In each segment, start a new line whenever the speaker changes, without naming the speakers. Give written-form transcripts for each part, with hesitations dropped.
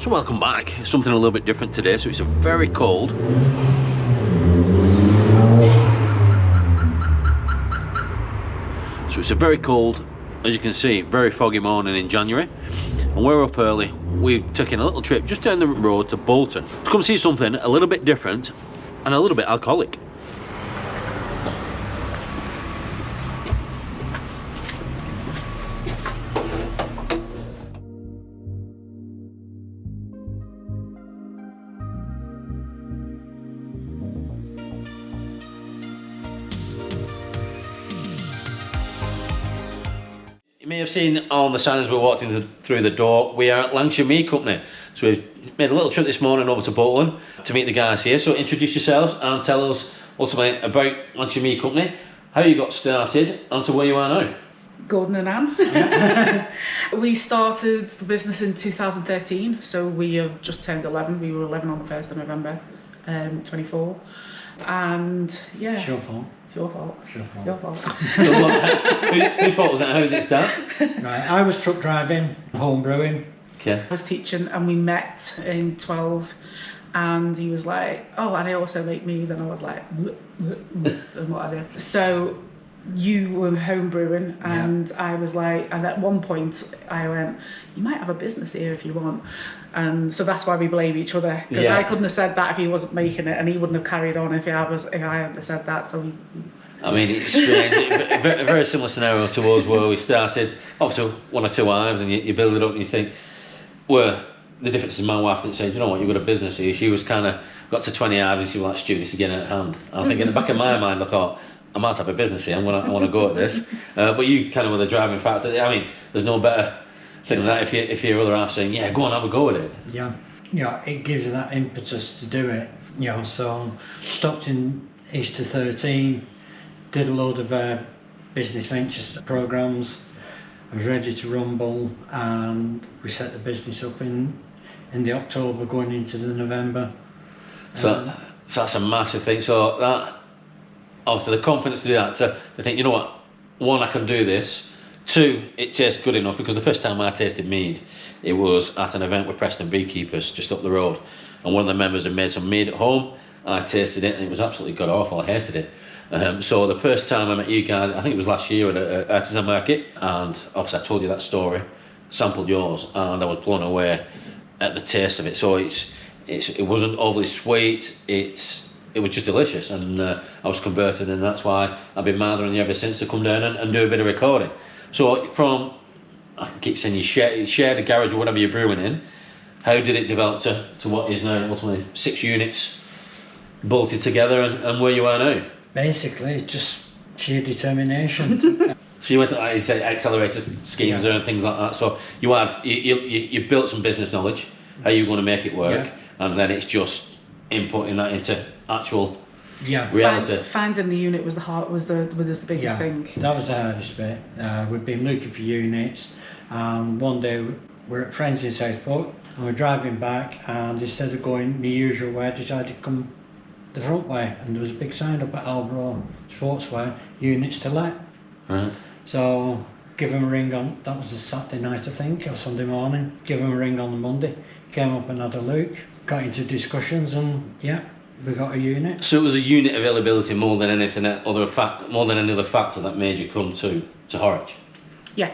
So welcome back. Something a little bit different today. So it's a very cold. So it's a very cold, as you can see, very foggy morning in January. And we're up early. We've taken a little trip just down the road to Bolton to come see something a little bit different and a little bit alcoholic. You may have seen on the sign as we walked through the door, we are at Lancashire Mead Company. So we've made a little trip this morning over to Bolton to meet the guys here. So introduce yourselves and tell us ultimately about Lancashire Mead Company, how you got started and to where you are now.
Gordon and Anne. We started the business in 2013, so we have just turned 11. We were 11 on the 1st of November, 24. And yeah.
It's your fault.
It's your fault.
It's your fault.
Your fault.
So whose fault was that? How did it start?
Right, I was truck driving, home brewing.
Okay.
I was teaching and we met in 12 and he was like, oh, and I also make mead, and I was like, and what have you. So you were home brewing and I was like, and at one point I went, you might have a business here if you want. And so that's why we blame each other, because I couldn't have said that if he wasn't making it, and he wouldn't have carried on if I hadn't said that. So we,
I mean, it's strange. A very similar scenario to us, where we started obviously one or two hives, and you build it up and you think, well, the difference is my wife didn't say, you know what, you've got a business here. She was kind of got to 20 hives and she was like, Stu, this is getting out of hand. And I think in the back of my mind I thought, I might have a business here, I want to go at this. But you kind of were the driving factor. I mean, there's no better thing than that if your other half saying, yeah, go on, have a go at it.
Yeah, it gives you that impetus to do it. So stopped in Easter 13, did a load of business ventures programs. I was ready to rumble, and we set the business up in the October going into the November.
So that's a massive thing. So that, obviously the confidence to do that, to think, you know what, one, I can do this. Two, it tastes good enough, because the first time I tasted mead, it was at an event with Preston Beekeepers just up the road, and one of the members had made some mead at home. I tasted it and it was absolutely god awful. I hated it. So the first time I met you guys, I think it was last year at an artisan market, and obviously I told you that story, sampled yours, and I was blown away at the taste of it. So it wasn't overly sweet, it was just delicious, and I was converted, and that's why I've been mothering you ever since to come down and do a bit of recording. So from, I keep saying you shared a garage or whatever you're brewing in, how did it develop to what is now ultimately 6 units bolted together and where you are now?
Basically, just sheer determination.
So you went to, like you say, accelerator schemes and things like that. So you built some business knowledge, how you're going to make it work, and then it's just inputting that into actual reality.
Finding the unit was the biggest thing.
That was the hardest bit. We've been looking for units, and one day we're at friends in Southport, and we're driving back, and instead of going the usual way, I decided to come the front way, and there was a big sign up at Albro Sportswear, units to let.
Right.
So give them a ring on, that was a Saturday night I think, or Sunday morning, give them a ring on the Monday, came up and had a look, got into discussions, and we got a unit. So
it was a unit availability more than anything more than any other factor that made you come to Horwich?
Yeah.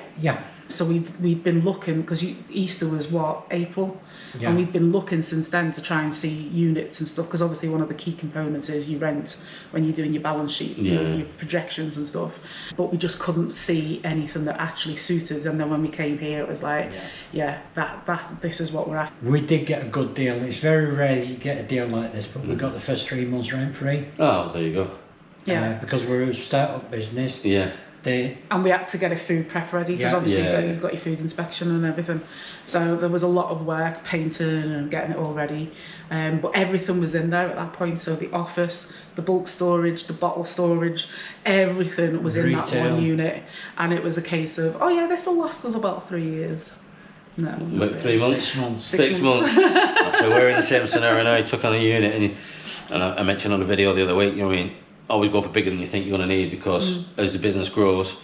So we'd been looking, because Easter was April, and we'd been looking since then to try and see units and stuff, because obviously one of the key components is you rent when you're doing your balance sheet, your projections and stuff, but we just couldn't see anything that actually suited. And then when we came here, it was like, this is what we're after.
We did get a good deal. It's very rare you get a deal like this, but we got the first 3 months rent free.
Oh, there you go.
Because we're a start-up business.
And we had to get a food prep ready, because obviously you've got your food inspection and everything. So there was a lot of work, painting and getting it all ready. But everything was in there at that point. So the office, the bulk storage, the bottle storage, everything was in that one unit. And it was a case of, this will last us about 3 years. No.
About 3 months?
6 months.
6 months. So we're in the same scenario now. I took on a unit, and I mentioned on the video the other week, you know what I mean? Always go for bigger than you think you're going to need, because as the business grows,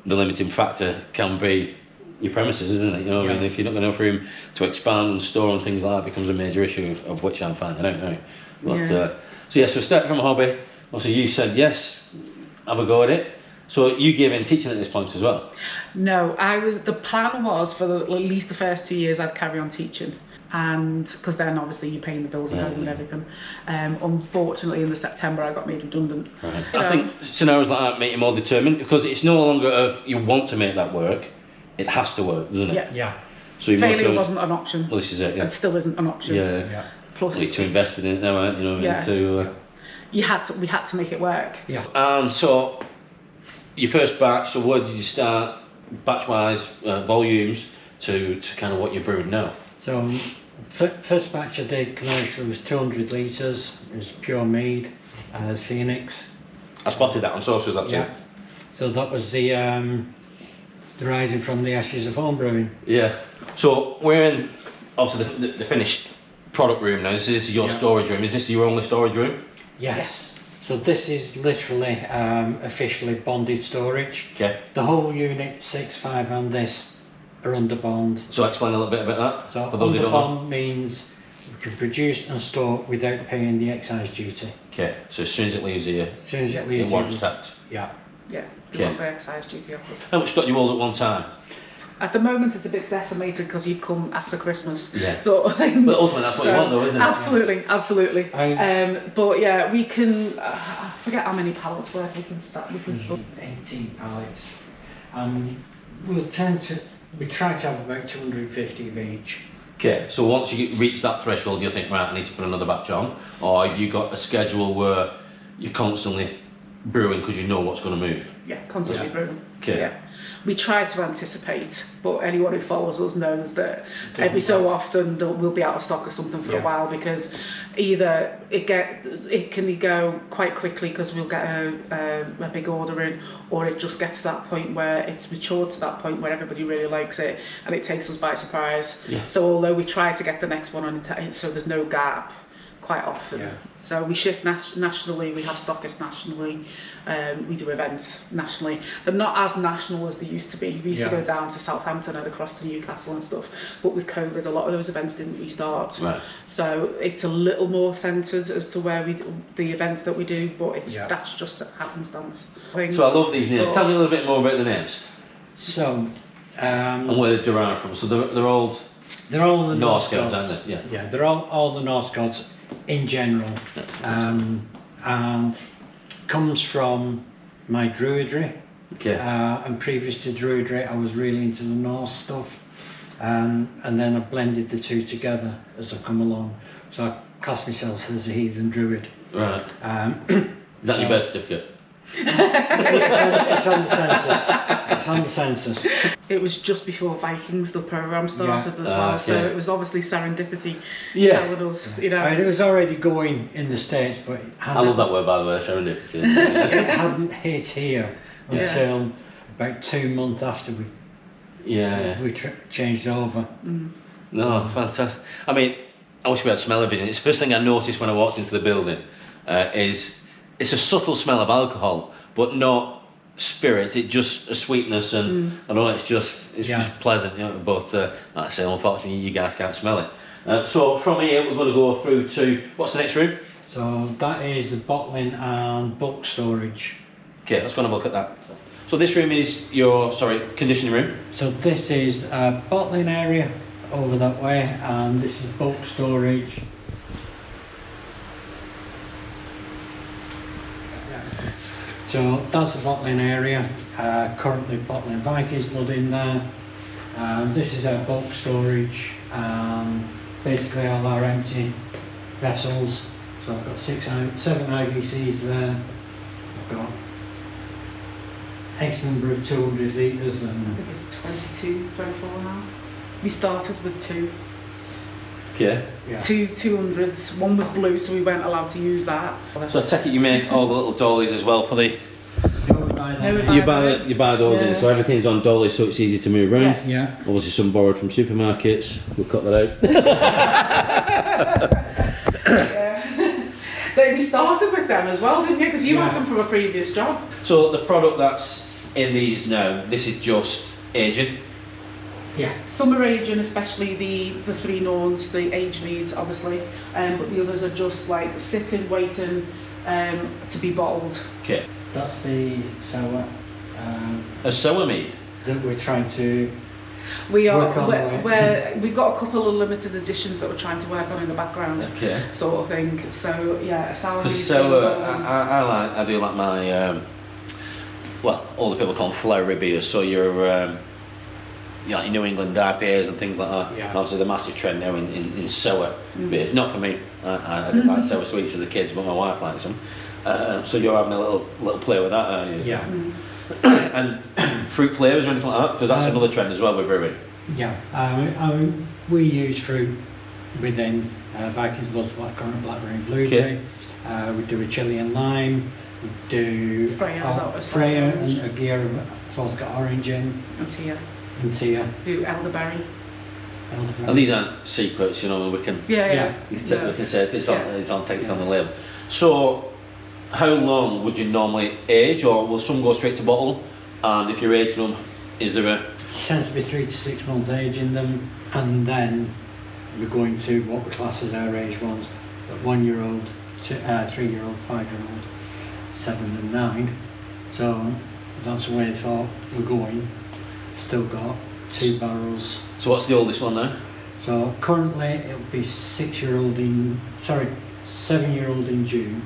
the limiting factor can be your premises, isn't it? You know what I mean? If you're not going to have room to expand and store and things like that, becomes a major issue of which I'm finding out now. But, so start from a hobby. Obviously, you said yes, have a go at it. So you gave in teaching at this point as well?
No, the plan was for at least the first 2 years I'd carry on teaching, and because then obviously you're paying the bills at home and everything. Unfortunately, in the September I got made redundant.
Right. I think scenarios like that make you more determined, because it's no longer of you want to make that work, it has to work, doesn't it?
Yeah.
So you've
failure wasn't an option.
Well, this is it. Yeah.
It still isn't an option.
Yeah.
Plus,
you need to invest in it now, right? You know,
we had to make it work.
Yeah.
And so your first batch. So where did you start, batch-wise, volumes to kind of what you're brewing now?
So first batch I did commercially was 200 litres. It was pure mead, Phoenix.
I spotted that on socials actually.
Yeah. So that was the rising from the ashes of home brewing.
Yeah. So we're in obviously the finished product room now. This is your storage room. Is this your only storage room?
Yes. So this is literally officially bonded storage.
Okay.
The whole unit 6.5 and this are under bond.
So explain a little bit about that.
So
for those who
under
don't know.
bond means we can produce and store without paying the excise duty.
Okay. So as soon as it leaves here,
As soon as it leaves
it warrants
here,
tax.
yeah.
Yeah.
Okay.
You want the excise duty off us.
How much stock do you hold at one time?
At the moment, it's a bit decimated because you come after Christmas.
Yeah.
So,
But ultimately, that's what you want, though, isn't it?
Absolutely.
I-
But yeah, we can. I forget how many pallets worth we can start. We can store.
18 pallets. We try to have about 250 of each.
Okay, so once you reach that threshold, you think, right, I need to put another batch on, or have you got a schedule where you're constantly brewing because you know what's going to move?
Yeah, constantly brewing.
Okay.
Yeah. We try to anticipate, but anyone who follows us knows that every so often we'll be out of stock or something for a while, because either it can go quite quickly because we'll get a big order in, or it just gets to that point where it's matured to that point where everybody really likes it and it takes us by surprise.
Yeah.
So although we try to get the next one on, so there's no gap quite often.
Yeah.
So we ship nationally, we have stockists nationally, we do events nationally. They're not as national as they used to be. We used to go down to Southampton and across to Newcastle and stuff, but with COVID a lot of those events didn't restart.
Right.
So it's a little more centred as to where we do the events that we do, but that's just happenstance.
So I love these names. Tell me a little bit more about the names.
So,
and where they derive from. So they're all
the
Norse gods, aren't they?
Yeah, they're all the Norse gods in general, and comes from my druidry.
Okay.
And previous to druidry, I was really into the Norse stuff, and then I blended the two together as I come along. So I class myself as a heathen druid.
Right. Is that your birth certificate?
It's on the census. It's on the census.
It was just before Vikings the programme started as well, so it was obviously serendipity telling us, you know.
I mean, it was already going in the States, but
I love that word, by the way, serendipity.
it hadn't hit here until about 2 months after we changed over.
No, fantastic. I mean, I wish we had smell-o-vision. It's the first thing I noticed when I walked into the building is it's a subtle smell of alcohol, but not spirit. It's just a sweetness, and I know it's just pleasant. You know, but like I say, unfortunately, you guys can't smell it. So from here, we're going to go through to what's the next room?
So that is the bottling and bulk storage.
Okay, let's go and have a look at that. So this room is your conditioning room.
So this is a bottling area over that way, and this is bulk storage. So that's the bottling area. Currently bottling Vikings blood in there. This is our bulk storage. Basically all our empty vessels. So I've got 7 IBCs there. I've got X number of 200 litres.
I think it's 22, 24 now. We started with 2.
Okay.
Yeah.
200s. One was blue, so we weren't allowed to use that.
So I take it you make all the little dollies as well for the. You buy those in, so everything's on dollies, so it's easy to move around.
Yeah.
Obviously, some borrowed from supermarkets. We'll cut that out.
We started with them as well, didn't you? Because you had them from a previous job.
So the product that's in these now, this is just aging.
Yeah.
Some are aging, especially the three Norns, the aged meads, obviously, but the others are just like sitting, waiting to be bottled.
Okay.
That's the sour
A sour mead.
that we're trying to
We are.
work on.
We've got a couple of limited editions that we're trying to work on in the background,
Okay.
sort of thing. So yeah, a sour.
Because
mead's
sour,
really well.
I do like my, well, all the people call them flowery beers. So your like New England IPAs and things like that.
Yeah.
Obviously, the massive trend now in sour beers. Not for me. I did like sour sweets as a kid, but my wife likes them. So you're having a little play with that, are you?
Yeah.
And fruit flavours or anything like that, because that's another trend as well with brewing.
Yeah. We use fruit within Vikings Blood, blackcurrant, blackberry, and blueberry. We do a chili and lime. We do Freya and a gear of it's got orange in.
And Tia.
And
Do elderberry.
And these aren't secrets, you know. We can we can say it's on text on the label. So, how long would you normally age, or will some go straight to bottle? And if you're aging them, is there a?
It tends to be 3 to 6 months age in them, and then we're going to what we class as our age ones: 1 year old, 3 year old, 5 year old, 7 and 9. So that's the way I thought we're going. Still got 2 barrels.
So what's the oldest one now?
So currently it'll be 7-year-old in June.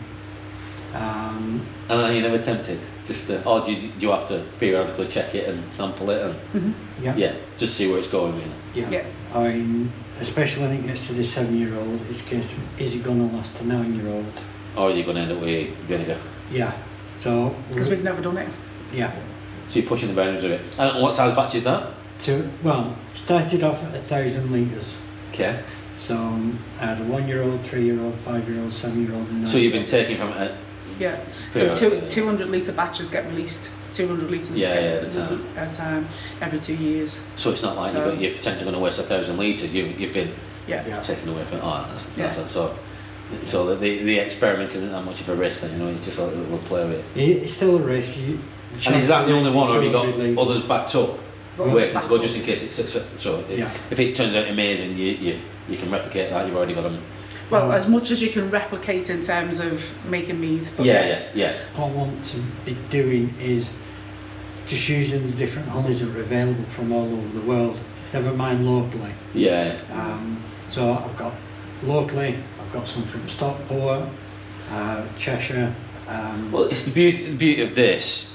And are you never tempted? Just or do you have to periodically check it and sample it and
Yeah.
just see where it's going really?
Yeah. I mean, especially when it gets to the 7-year-old, it's a case of, is it going to last a 9-year-old?
Or are you going to end up with vinegar?
Yeah. So
Because we've never done it.
Yeah.
So you're pushing the boundaries of it. And what size batch is that?
Started off at 1,000 litres.
Okay.
So I had a 1-year-old, 3-year-old, 5-year-old, 7-year-old, and 9-year-old.
So you've been taking from it.
Yeah. So 200 litre batches get released. 200 litres
at
a time every 2 years.
So it's not like you're potentially going to waste 1,000 litres. You've been taken away from it. Oh, so the experiment isn't that much of a risk. Then, you know, it's just like a little play with it.
It's still a risk.
And is that the only one, or have you got
litres.
others backed up? Waiting to go just in case it's so. If it turns out amazing, you can replicate that. You've already got them.
Well, as much as you can replicate in terms of making mead. But
Yeah.
What I want to be doing is just using the different honeys that are available from all over the world. Never mind locally.
Yeah.
So I've got locally. I've got some from Stockport, Cheshire.
Well, it's the beauty of this,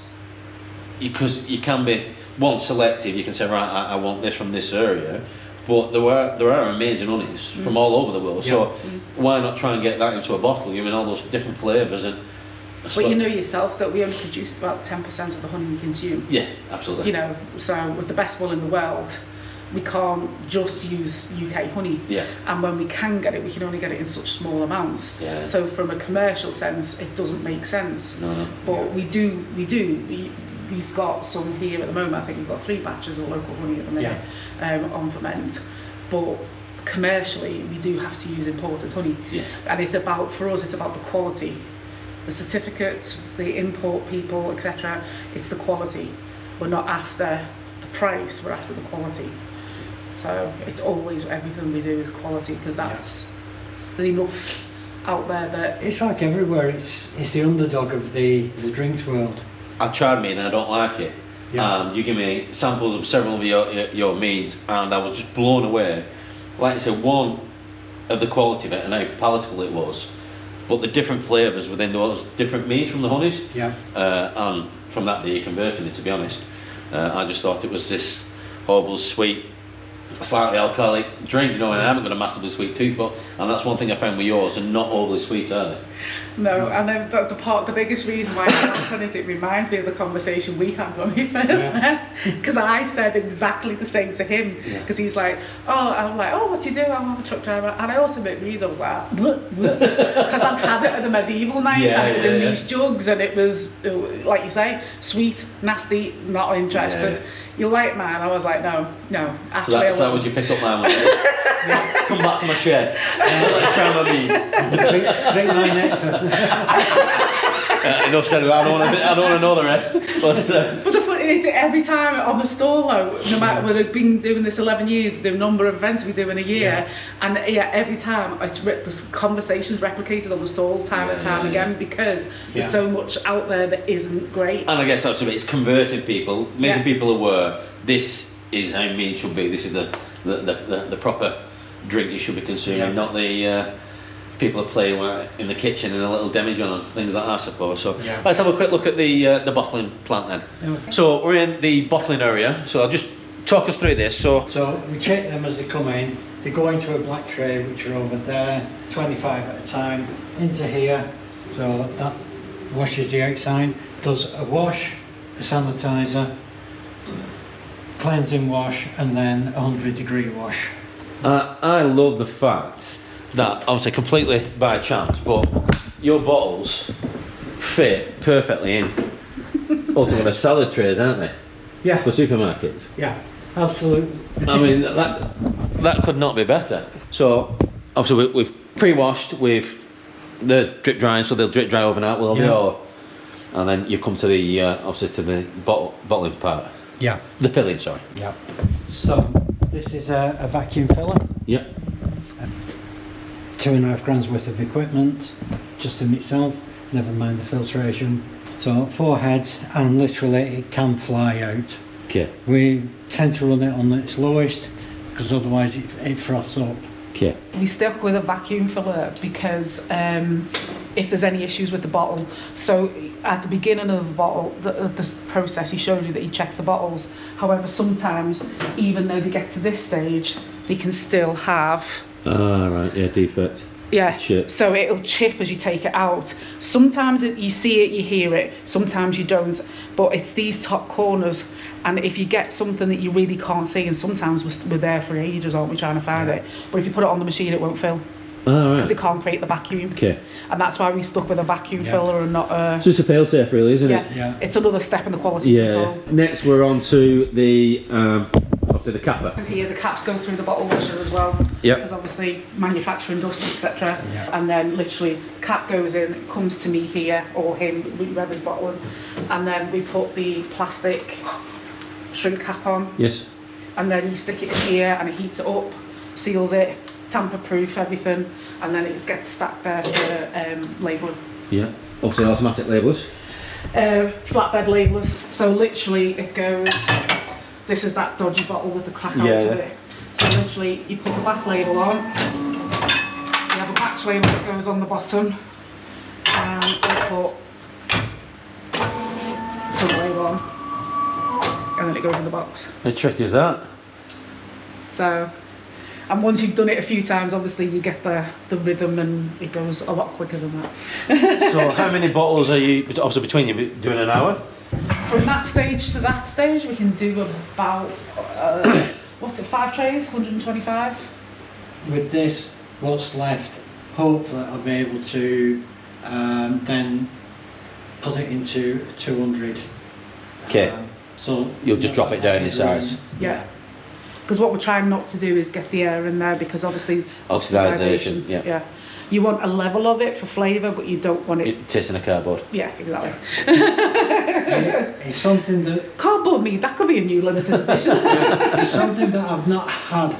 because you can be selective. You can say, right, I want this from this area, but there are amazing honeys from all over the world.
Yeah.
So why not try and get that into a bottle? You mean all those different flavours and.
But you know yourself that we only produce about 10% of the honey we consume.
Yeah, absolutely.
You know, so with the best will in the world, we can't just use UK honey.
Yeah.
And when we can get it, we can only get it in such small amounts.
Yeah.
So from a commercial sense, it doesn't make sense.
No.
But we've got some here at the moment. I think we've got 3 batches of local honey at the minute on ferment. But commercially, we do have to use imported honey.
Yeah.
And for us, it's about the quality. The certificates, the import people, etc. It's the quality. We're not after the price, we're after the quality. So it's always, everything we do is quality, because there's enough out there that...
It's like everywhere, it's the underdog of the drinks world.
I've tried mead and I don't like it.
Yeah.
You give me samples of several of your meads and I was just blown away. Like I said, one, of the quality of it and how palatable it was, but the different flavours within those different meads from the honeys.
Yeah.
And from that day you converted it, to be honest. I just thought it was this horrible sweet, slightly alcoholic drink, you know, and I haven't got a massively sweet tooth, and that's one thing I found with yours, and not overly sweet, are they?
No, and then the biggest reason why I like it is it reminds me of the conversation we had when we first met, because I said exactly the same to him, because he's like, I'm like, what do you do? I'm a truck driver, and I also make mead. I was like, because I'd had it at the medieval night, and it was in these jugs, and it was, like you say, sweet, nasty, not interested. You like mine? I was like, no, actually.
So would you pick up mine? Come back to my shed. Let me try my mead.
Drink my nectar.
Enough said. I don't want to know the rest. But
the it's every time on the stall though, no matter we've been doing this 11 years, the number of events we do in a year, and every time this conversation's replicated on the stall time and time again, because there's so much out there that isn't great.
And I guess that's it's converted people, making people aware this is how mead should be. This is the proper drink you should be consuming, not the people are playing in the kitchen in a little demijohn and things like that, I suppose. So let's have a quick look at the bottling plant then.
Okay.
So we're in the bottling area. So I'll just talk us through this. So
we check them as they come in. They go into a black tray, which are over there, 25 at a time, into here. So that washes the outside, does a wash, a sanitizer, cleansing wash, and then a 100-degree wash.
I love the fact that, obviously completely by chance, but your bottles fit perfectly in ultimately salad trays, aren't they?
Yeah.
For supermarkets.
Yeah, absolutely.
I mean, that could not be better. So obviously we've pre-washed with the drip drying, so they'll drip dry overnight, will they? Or, and then you come to the obviously to the bottling part.
Yeah.
The filling, sorry.
Yeah. So this is a vacuum filler.
Yep.
2.5 grams worth of equipment just in itself, never mind the filtration. So 4 heads, and literally it can fly out.
Okay.
We tend to run it on its lowest because otherwise it froths up.
Okay.
We stuck with a vacuum filler because if there's any issues with the bottle, so at the beginning of the bottle, this process, he showed you that he checks the bottles. However, sometimes even though they get to this stage, they can still have
defect.
Yeah,
Chip.
So it'll chip as you take it out. Sometimes you see it, you hear it, sometimes you don't, but it's these top corners, and if you get something that you really can't see, and sometimes we're there for ages, aren't we, trying to find it, but if you put it on the machine it won't fill, because it can't create the vacuum.
Okay.
And that's why we stuck with a vacuum filler and not a...
Just a fail-safe really, isn't it?
Yeah.
It's another step in the quality control.
Next we're on to the obviously the capper.
And here the caps go through the bottle washer as well.
Yep.
Because obviously manufacturing dust, etc.
Yeah.
And then literally cap goes in, it comes to me here, or him, whoever's bottling, and then we put the plastic shrink cap on.
Yes.
And then you stick it in here and it heats it up, seals it, tamper proof everything, and then it gets stacked there for labelling.
Yeah. Obviously automatic labels.
Flatbed labelers. So literally it goes, this is that dodgy bottle with the crack out of it. So literally you put the back label on, you have a batch label that goes on the bottom, and you put the label on, and then it goes in the box.
How tricky is that?
So, and once you've done it a few times, obviously you get the rhythm, and it goes a lot quicker than that.
So how many bottles are you, obviously between you, doing an hour?
From that stage to that stage, we can do about, 5 trays, 125?
With this, what's left, hopefully I'll be able to then put it into 200.
Okay.
So
You'll just drop it down in size.
Yeah. Because what we're trying not to do is get the air in there, because obviously
Oxidisation, yeah.
You want a level of it for flavour, but you don't want it...
Tasting a cardboard.
Yeah, exactly.
It's something that...
Cardboard mead, that could be a new limited edition.
It's something that I've not had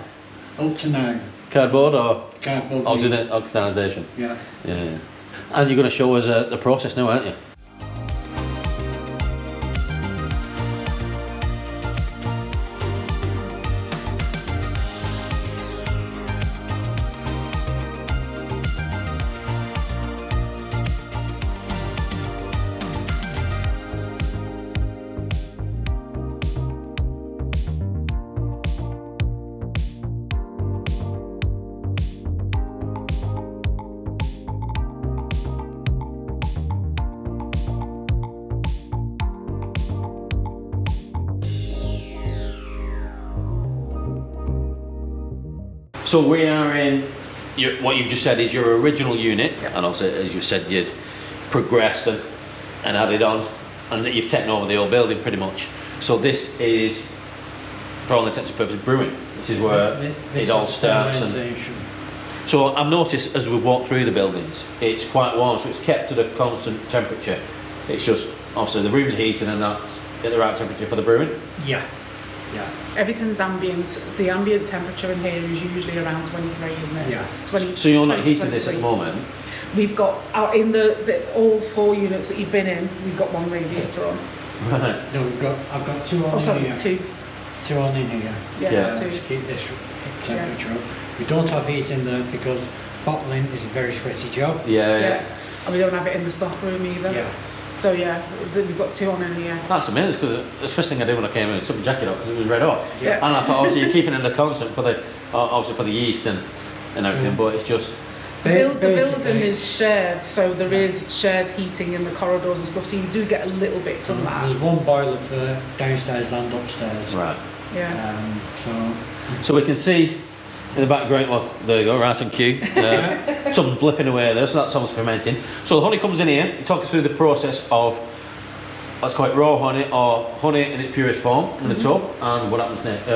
up to now.
Cardboard or
Cardboard.
oxidisation?
Yeah.
Yeah. And you're going to show us the process now, aren't you? So we are in, what you've just said is your original unit, and also as you said you'd progressed and added on, and that you've taken over the old building pretty much. So this is, for all intents and purposes, brewing. This is where it all starts. So I've noticed as we walk through the buildings, it's quite warm, so it's kept at a constant temperature. It's just, obviously the room's heating and that, at the right temperature for the brewing?
Yeah. Yeah.
Everything's ambient. The ambient temperature in here is usually around 23, isn't it?
Yeah.
20,
So you're not
20,
heating this at the
23.
moment?
We've got out in the all 4 units that you've been in. We've got 1 radiator on.
Right.
No, I've got 2 on
Oh,
in
sorry,
here.
2.
2 on in here.
Yeah.
2.
To keep this temperature up. We don't have heat in there because bottling is a very sweaty job.
Yeah.
And we don't have it in the stock room either.
Yeah.
So yeah, we've got 2 on in here.
That's amazing, because the first thing I did when I came in was took my jacket off because it was red hot.
Yeah.
And I thought, obviously you're keeping it in the constant for the, obviously for the yeast and everything, but it's just...
The building
Basically,
is shared, so there is shared heating in the corridors and stuff, so you do get a little bit from that.
There's 1 boiler for downstairs and upstairs.
Right.
Yeah.
So we can see in the background, well, there you go, right on cue. Something's blipping away there, so that's someone's fermenting. So the honey comes in here, you talk us through the process of, let's call it raw honey, or honey in its purest form in the tub, and what happens next,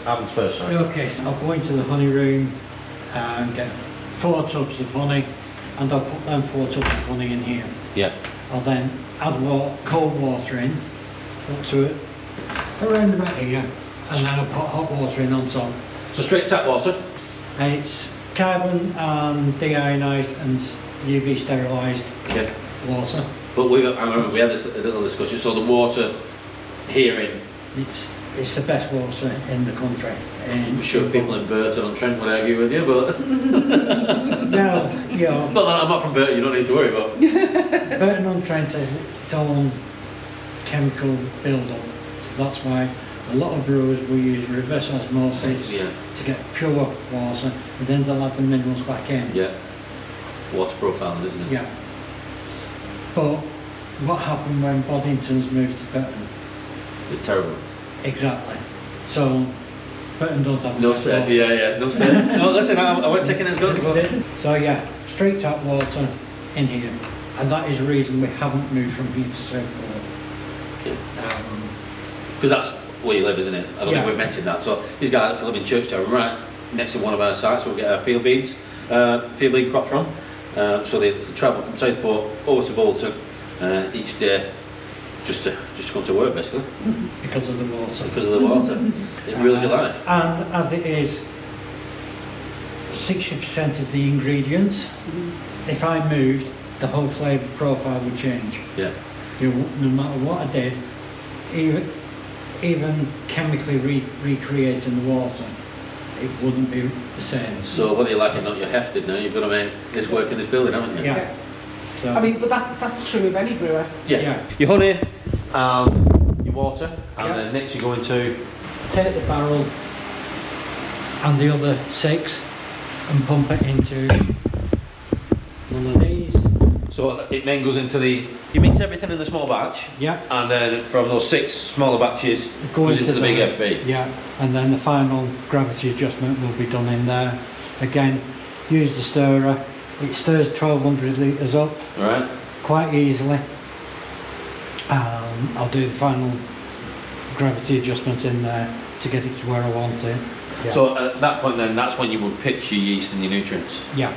happens first, sorry.
Okay, so I'll go into the honey room and get 4 tubs of honey, and I'll put them 4 tubs of honey in here.
Yeah.
I'll then add cold water in, up to it, around about here, and then I'll put hot water in on top.
So straight tap water?
And it's carbon and deionised and UV sterilised
Yeah.
water.
But I remember we had this little discussion, so the water here in,
It's the best water in the country.
I'm sure people in Burton on Trent would argue with you, but...
Now, you know,
Not that I'm not from Burton, you don't need to worry about.
Burton-on-Trent has its own chemical build-up, so that's why a lot of brewers will use reverse osmosis
Yeah.
to get pure water, and then they'll add the minerals back in.
Yeah. Water profiling, isn't it?
Yeah. But what happened when Boddington's moved to Burton?
It's terrible.
Exactly. So Burton don't have
No
enough
said,
water.
yeah, no said. No, listen, I won't take it as good.
So yeah, straight tap water in here, and that is the reason we haven't moved from here to Southport.
Because that's where you live, isn't it? I don't
Yeah.
think we've mentioned that. So these guys actually live in Churchtown, right next to one of our sites where we get our field bean crop from. So they travel from Southport over to Bolton each day just to come to work, basically,
Because of the water.
because of the water. It rules your life.
And as it is 60% of the ingredients, if I moved, the whole flavour profile would change.
Yeah.
You know, no matter what I did, even chemically recreating the water, it wouldn't be the same.
So whether you like it or not, you're hefted now. You've got to make this work in this building, haven't you?
Yeah. So,
I mean, but that's true of any brewer.
Yeah.
Yeah.
Your honey and your water, and
Yeah.
then next you go into...
take the barrel and the other 6 and pump it into one of these.
So it then goes into the... You mix everything in the small batch,
Yeah.
and then from those 6 smaller batches, it goes into the big FB.
Yeah, and then the final gravity adjustment will be done in there. Again, use the stirrer. It stirs 1200 litres up
Right?
quite easily. I'll do the final gravity adjustment in there to get it to where I want it. Yeah.
So at that point then, that's when you would pitch your yeast and your nutrients.
Yeah.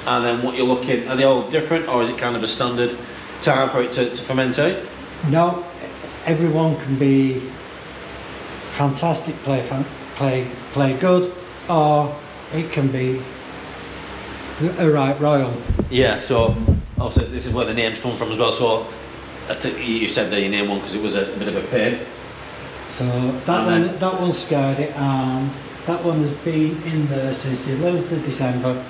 And then what you're looking, are they all different, or is it kind of a standard time for it to ferment out?
No, everyone can be fantastic, play good, or it can be a right royal.
Yeah, so obviously this is where the names come from as well. So you said that you named one because it was a bit of a pain.
So that one scarred it, and that one has been in there since the 11th of December.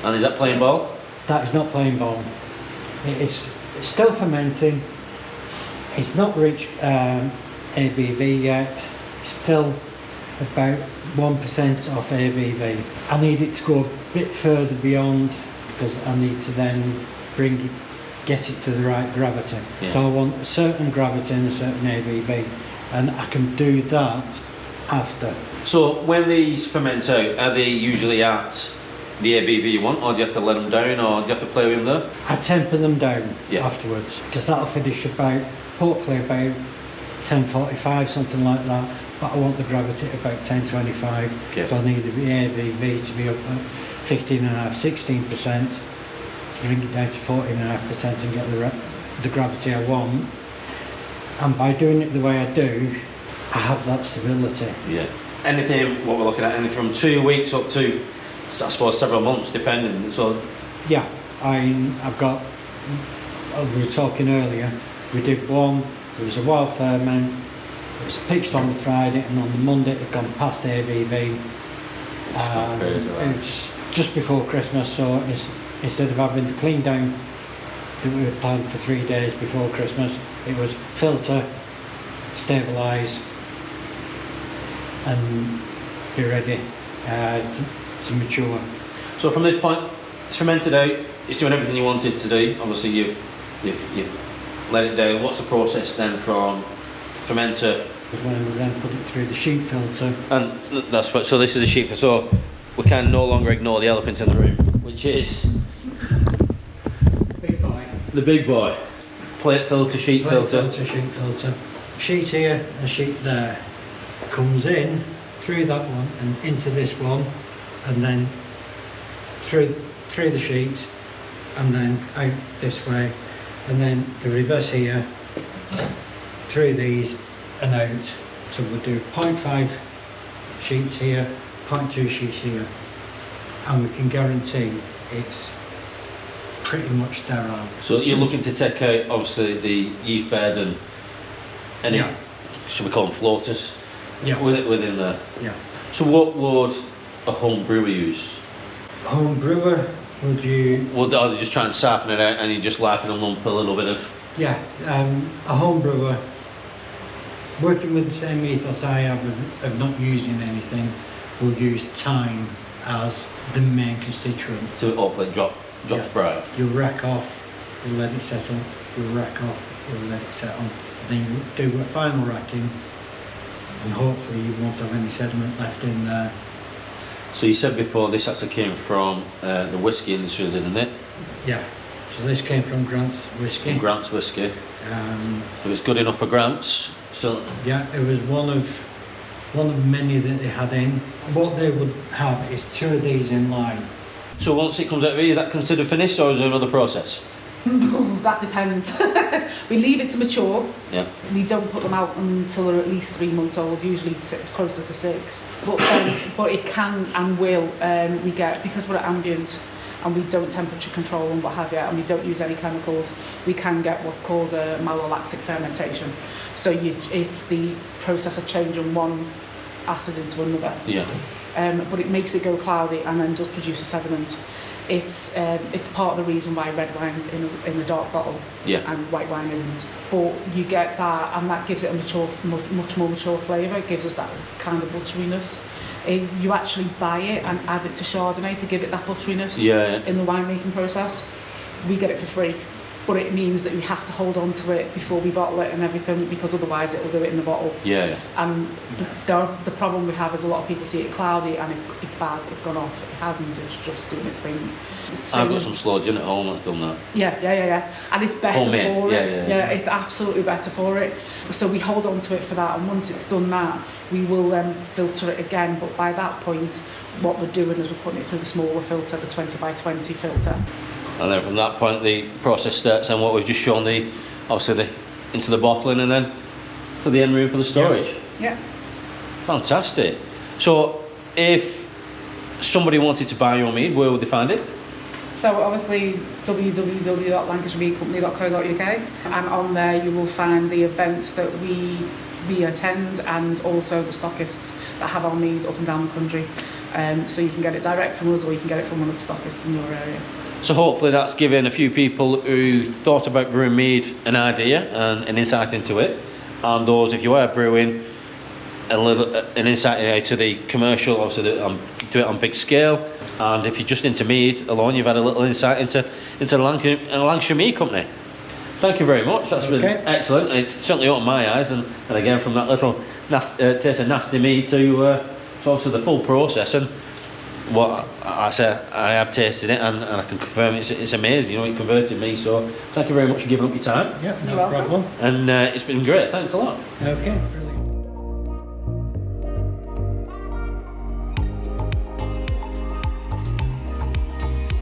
And is that plain ball?
That is not plain bone. It's still fermenting. It's not reached ABV yet. Still about 1% off ABV. I need it to go a bit further beyond because I need to then get it to the right gravity.
Yeah.
So I want a certain gravity and a certain ABV, and I can do that after.
So when these ferment out, are they usually at the ABV you want, or do you have to let them down, or do you have to play with them there?
I temper them down
Yeah.
afterwards because that'll finish about, hopefully about 10:45, something like that. But I want the gravity at about 10:25,
Okay.
so I need the ABV to be up at 15.5%, 16%, to bring it down to 14.5% and get the gravity I want. And by doing it the way I do, I have that stability.
Yeah. Anything, what we're looking at, anything from 2 weeks up to, I suppose, several months, depending. So
Yeah, I've got, we were talking earlier, we did one, it was a wild ferment, it was pitched on the Friday, and on the Monday it had gone past ABV.
Crazy,
It was just before Christmas, so instead of having the clean down that we had planned for 3 days before Christmas, it was filter, stabilise, and be ready to mature.
So from this point, it's fermented out, it's doing everything you wanted to do. Obviously you've let it down. What's the process then from fermenter?
When we then put it through the sheet filter.
And that's what, so this is a sheet, so we can no longer ignore the elephant in the room, which is
Big boy.
the big boy. Plate filter, sheet filter.
Sheet filter. Sheet here and sheet there. Comes in through that one and into this one, and then through the sheet, and then out this way, and then the reverse here, through these and out. So we'll do 0.5 sheets here, 0.2 sheets here, and we can guarantee it's pretty much sterile.
So you're looking to take out obviously the yeast bed and any,
Yeah.
should we call them floaters?
Yeah.
Within there.
Yeah.
So what would a home brewer use?
Home brewer, would you?
Would they just try and soften it out and you just like a lump, a little bit of?
Yeah, a home brewer, working with the same ethos I have of not using anything, will use time as the main constituent.
So hopefully drops bright.
You'll rack off, you'll let it settle, you'll rack off, you'll let it settle. Then you do a final racking, and hopefully you won't have any sediment left in there.
So you said before this actually came from the whiskey industry, didn't it?
Yeah, so this came from Grant's whiskey.
Grant's whiskey.
Um,
It was good enough for Grant's. So
Yeah, it was one of many that they had in. What they would have is 2 of these in line.
so once it comes out of here, is that considered finished or is there another process?
That depends. We leave it to mature.
Yeah.
We don't put them out until they're at least 3 months old, usually closer to 6. But it can and will, we get, because we're at ambient and we don't temperature control and what have you, and we don't use any chemicals, we can get what's called a malolactic fermentation. So it's the process of changing one acid into another.
Yeah.
But it makes it go cloudy and then does produce a sediment. It's part of the reason why red wine's in a dark bottle,
Yeah.
and white wine isn't. But you get that, and that gives it a much more mature flavour. It gives us that kind of butteriness. You actually buy it and add it to Chardonnay to give it that butteriness.
Yeah.
In the winemaking process. We get it for free, but it means that we have to hold on to it before we bottle it and everything, because otherwise it will do it in the bottle.
Yeah.
And the problem we have is a lot of people see it cloudy and it's bad, it's gone off. It hasn't, it's just doing its thing.
I've got some slow gin at home that's done that.
Yeah. And it's better
Homemade,
for it.
yeah.
It's absolutely better for it. So we hold on to it for that, and once it's done that, we will filter it again. But by that point, what we're doing is we're putting it through the smaller filter, the 20 by 20 filter.
And then from that point the process starts, and what we've just shown obviously into the bottling and then to the end room for the storage.
Yeah.
Fantastic. So if somebody wanted to buy your mead, where would they find it?
So obviously www.lancashiremeadcompany.co.uk, and on there you will find the events that we attend, and also the stockists that have our mead up and down the country. So you can get it direct from us, or you can get it from one of the stockists in your area.
So hopefully that's given a few people who thought about brewing mead an idea and an insight into it, and those, if you are brewing, an insight into the commercial, obviously do it on big scale, and if you're just into mead alone, you've had a little insight into the Lancashire Mead Company. Thank you very much, that's been excellent. It's certainly opened my eyes, and again from that little taste of nasty mead to obviously the full process. And what I say, I have tasted it, and I can confirm it's amazing. It converted me. So thank you very much for giving up your time.
Yeah, no problem.
And it's been great. Thanks a lot.
Okay.